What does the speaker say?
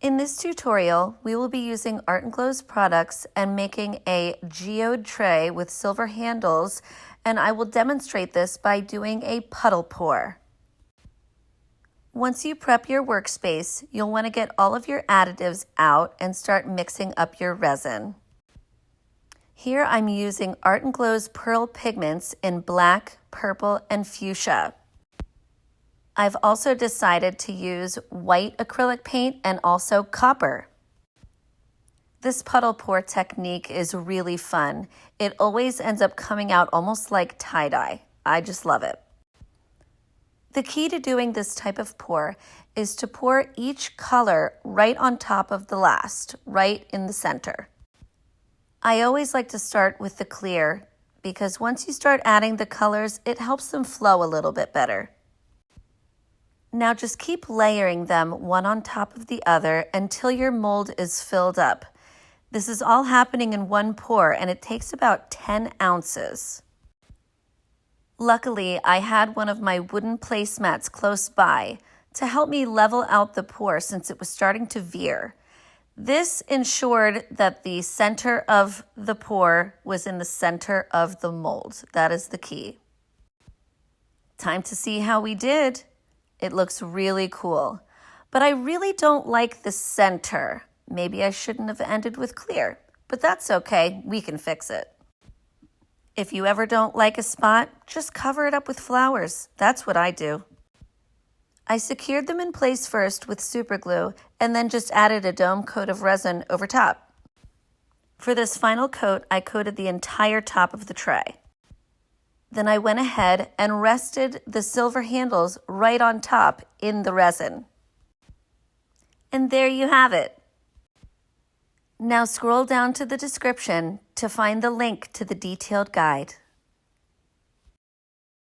In this tutorial, we will be using Art & Glow's products and making a geode tray with silver handles, and I will demonstrate this by doing a puddle pour. Once you prep your workspace, you'll want to get all of your additives out and start mixing up your resin. Here I'm using Art & Glow's pearl pigments in black, purple, and fuchsia. I've also decided to use white acrylic paint and also copper. This puddle pour technique is really fun. It always ends up coming out almost like tie-dye. I just love it. The key to doing this type of pour is to pour each color right on top of the last, right in the center. I always like to start with the clear because once you start adding the colors, it helps them flow a little bit better. Now just keep layering them one on top of the other until your mold is filled up. This is all happening in one pour and it takes about 10 ounces. Luckily, I had one of my wooden placemats close by to help me level out the pour since it was starting to veer. This ensured that the center of the pour was in the center of the mold. That is the key. Time to see how we did. It looks really cool, but I really don't like the center. Maybe I shouldn't have ended with clear, but that's okay. We can fix it. If you ever don't like a spot, just cover it up with flowers. That's what I do. I secured them in place first with super glue and then just added a dome coat of resin over top. For this final coat, I coated the entire top of the tray. Then I went ahead and rested the silver handles right on top in the resin. And there you have it. Now scroll down to the description to find the link to the detailed guide.